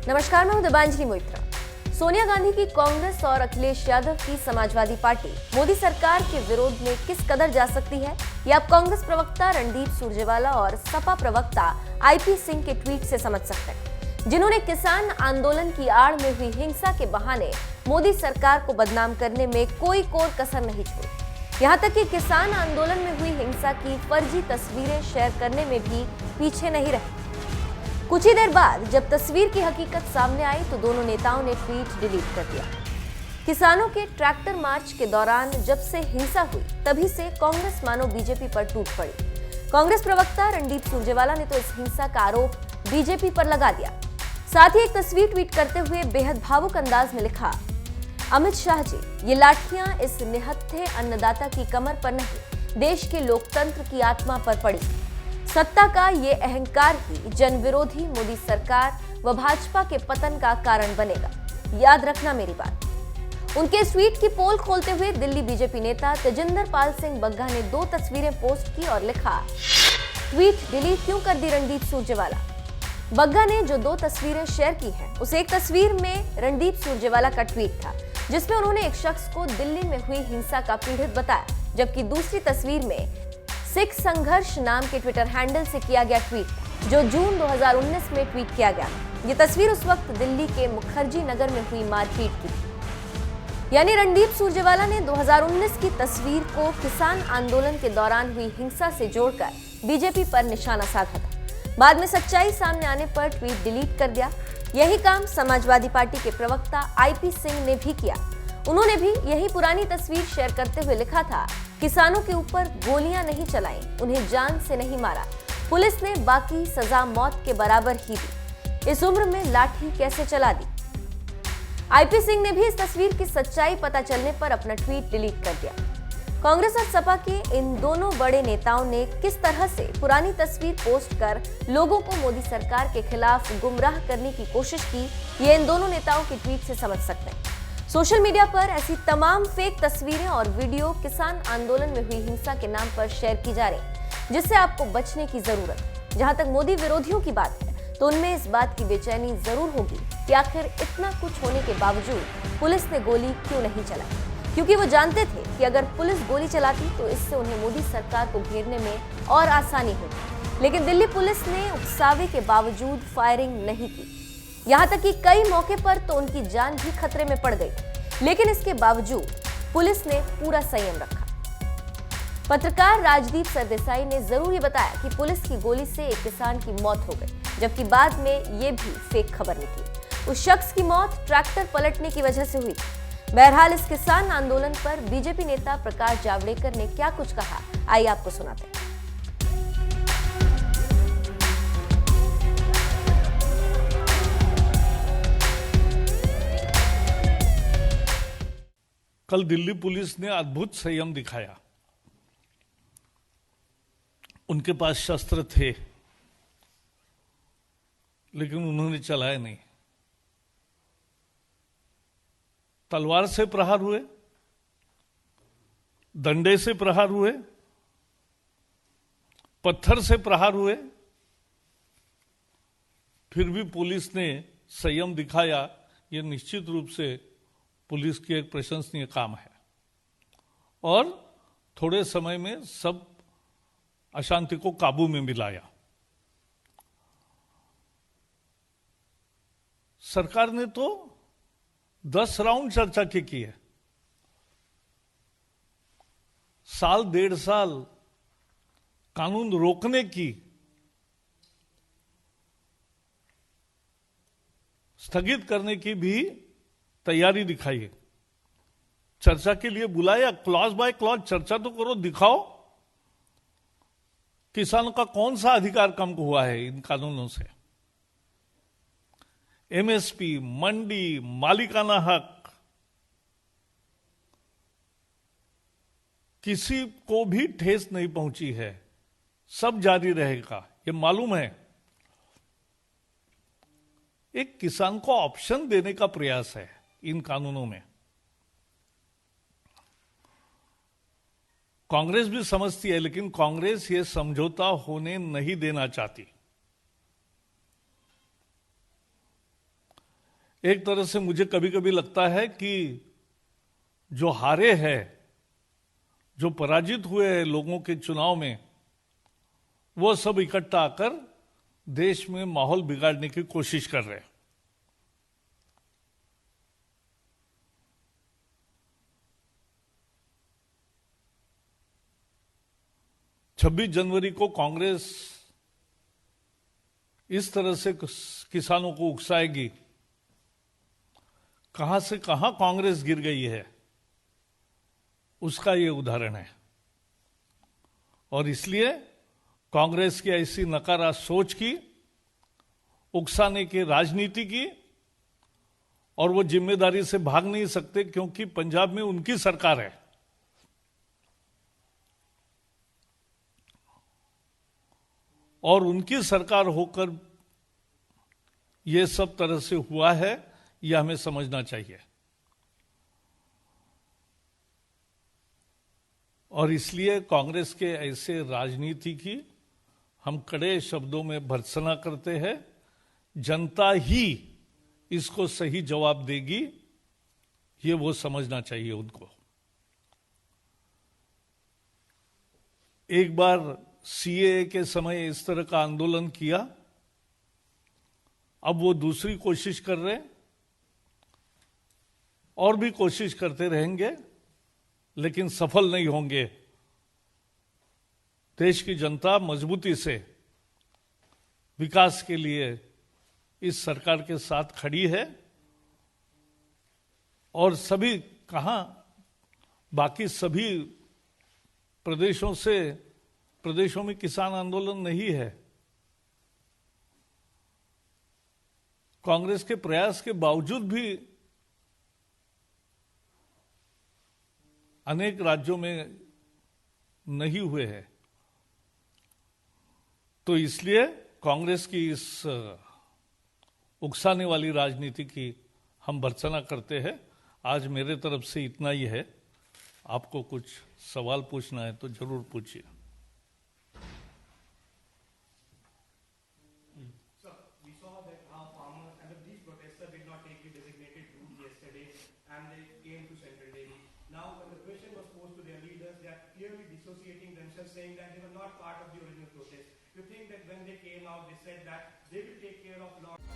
नमस्कार, मैं हूं दिबांजलि मोइत्रा। सोनिया गांधी की कांग्रेस और अखिलेश यादव की समाजवादी पार्टी मोदी सरकार के विरोध में किस कदर जा सकती है, ये आप कांग्रेस प्रवक्ता रणदीप सुरजेवाला और सपा प्रवक्ता आईपी सिंह के ट्वीट से समझ सकते हैं, जिन्होंने किसान आंदोलन की आड़ में हुई हिंसा के बहाने मोदी सरकार को बदनाम करने में कोई कोर कसर नहीं छोड़ी। यहाँ तक कि किसान आंदोलन में हुई हिंसा की फर्जी तस्वीरें शेयर करने में भी पीछे नहीं रहे। कुछ ही देर बाद जब तस्वीर की हकीकत सामने आई तो दोनों नेताओं ने ट्वीट डिलीट कर दिया। किसानों के ट्रैक्टर मार्च के दौरान जब से हिंसा हुई तभी से कांग्रेस मानो बीजेपी पर टूट पड़ी। कांग्रेस प्रवक्ता रणदीप सुरजेवाला ने तो इस हिंसा का आरोप बीजेपी पर लगा दिया। साथ ही एक तस्वीर ट्वीट करते हुए बेहद भावुक अंदाज में लिखा, अमित शाह जी, ये लाठियां इस निहत्थे अन्नदाता की कमर पर नहीं, देश के लोकतंत्र की आत्मा पर पड़ी। सत्ता का ये अहंकार ही जनविरोधी मोदी सरकार व भाजपा के पतन का कारण बनेगा, याद रखना मेरी बात। उनके ट्वीट की पोल खोलते हुए दिल्ली बीजेपी नेता तेजिंदर पाल सिंह बग्गा ने 2 तस्वीरें पोस्ट की और लिखा, ट्वीट डिलीट क्यों कर दी रणदीप सुरजेवाला। बग्गा ने जो 2 तस्वीरें शेयर की हैं, उस एक तस्वीर में रणदीप सुरजेवाला का ट्वीट था जिसमें उन्होंने एक शख्स को दिल्ली में हुई हिंसा का पीड़ित बताया, जबकि दूसरी तस्वीर में सिख संघर्ष नाम के ट्विटर हैंडल से किया गया ट्वीट जो जून 2019 में ट्वीट किया गया। ये तस्वीर उस वक्त दिल्ली के मुखर्जी नगर में हुई मारपीट की थी। यानी रणदीप सुरजेवाला ने 2019 की तस्वीर को किसान आंदोलन के दौरान हुई हिंसा से जोड़कर बीजेपी पर निशाना साधा था। बाद में सच्चाई सामने आने पर ट्वीट डिलीट कर दिया। यही काम समाजवादी पार्टी के प्रवक्ता आईपी सिंह ने भी किया। उन्होंने भी यही पुरानी तस्वीर शेयर करते हुए लिखा था, किसानों के ऊपर गोलियां नहीं चलाई, उन्हें जान से नहीं मारा, पुलिस ने बाकी सजा मौत के बराबर ही दी, इस उम्र में लाठी कैसे चला दी। आईपी सिंह ने भी इस तस्वीर की सच्चाई पता चलने पर अपना ट्वीट डिलीट कर दिया। कांग्रेस और सपा के इन दोनों बड़े नेताओं ने किस तरह से पुरानी तस्वीर पोस्ट कर लोगों को मोदी सरकार के खिलाफ गुमराह करने की कोशिश की, ये इन दोनों नेताओं की ट्वीट से समझ सकते हैं। सोशल मीडिया पर ऐसी तमाम फेक तस्वीरें और वीडियो किसान आंदोलन में हुई हिंसा के नाम पर शेयर की जा रही, जिससे आपको बचने की जरूरत है। जहां तक मोदी विरोधियों की बात है तो उनमें इस बात की बेचैनी जरूर होगी कि आखिर इतना कुछ होने के बावजूद पुलिस ने गोली क्यों नहीं चलाई, क्योंकि वो जानते थे कि अगर पुलिस गोली चलाती तो इससे उन्हें मोदी सरकार को घेरने में और आसानी होती। लेकिन दिल्ली पुलिस ने उकसावे के बावजूद फायरिंग नहीं की। यहां तक कि कई मौके पर तो उनकी जान भी खतरे में पड़ गई, लेकिन इसके बावजूद पुलिस ने पूरा संयम रखा। पत्रकार राजदीप सरदेसाई ने जरूर ये बताया कि पुलिस की गोली से एक किसान की मौत हो गई, जबकि बाद में ये भी फेक खबर निकली। उस शख्स की मौत ट्रैक्टर पलटने की वजह से हुई। बहरहाल इस किसान आंदोलन पर बीजेपी नेता प्रकाश जावड़ेकर ने क्या कुछ कहा, आइए आपको सुनाते हैं। कल दिल्ली पुलिस ने अद्भुत संयम दिखाया। उनके पास शस्त्र थे, लेकिन उन्होंने चलाए नहीं। तलवार से प्रहार हुए, डंडे से प्रहार हुए, पत्थर से प्रहार हुए, फिर भी पुलिस ने संयम दिखाया। यह निश्चित रूप से पुलिस की एक प्रशंसनीय काम है और थोड़े समय में सब अशांति को काबू में भी लाया। सरकार ने तो 10 राउंड चर्चा की है। साल 1.5 साल कानून रोकने की, स्थगित करने की भी तैयारी दिखाई है। चर्चा के लिए बुलाया, क्लॉज बाय क्लॉज चर्चा तो करो, दिखाओ किसानों का कौन सा अधिकार कम हुआ है इन कानूनों से। एमएसपी, मंडी, मालिकाना हक, किसी को भी ठेस नहीं पहुंची है, सब जारी रहेगा, ये मालूम है। एक किसान को ऑप्शन देने का प्रयास है इन कानूनों में। कांग्रेस भी समझती है, लेकिन कांग्रेस ये समझौता होने नहीं देना चाहती। एक तरह से मुझे कभी कभी लगता है कि जो हारे हैं, जो पराजित हुए हैं लोगों के चुनाव में, वो सब इकट्ठा आकर देश में माहौल बिगाड़ने की कोशिश कर रहे हैं। 26 जनवरी को कांग्रेस इस तरह से किसानों को उकसाएगी, कहां से कहां कांग्रेस गिर गई है, उसका ये उदाहरण है। और इसलिए कांग्रेस की ऐसी नकारा सोच की, उकसाने की राजनीति की, और वो जिम्मेदारी से भाग नहीं सकते क्योंकि पंजाब में उनकी सरकार है। और उनकी सरकार होकर यह सब तरह से हुआ है, यह हमें समझना चाहिए। और इसलिए कांग्रेस के ऐसे राजनीति की हम कड़े शब्दों में भर्त्सना करते हैं। जनता ही इसको सही जवाब देगी, ये वो समझना चाहिए उनको। एक बार सीएए के समय इस तरह का आंदोलन किया, अब वो दूसरी कोशिश कर रहे हैं और भी कोशिश करते रहेंगे, लेकिन सफल नहीं होंगे। देश की जनता मजबूती से विकास के लिए इस सरकार के साथ खड़ी है। और सभी कहां, बाकी सभी प्रदेशों में किसान आंदोलन नहीं है। कांग्रेस के प्रयास के बावजूद भी अनेक राज्यों में नहीं हुए हैं। तो इसलिए कांग्रेस की इस उकसाने वाली राजनीति की हम भर्त्सना करते हैं। आज मेरे तरफ से इतना ही है। आपको कुछ सवाल पूछना है तो जरूर पूछिए। Dissociating themselves, saying that they were not part of the original protest. You think that when they came out, they said that they will take care of law.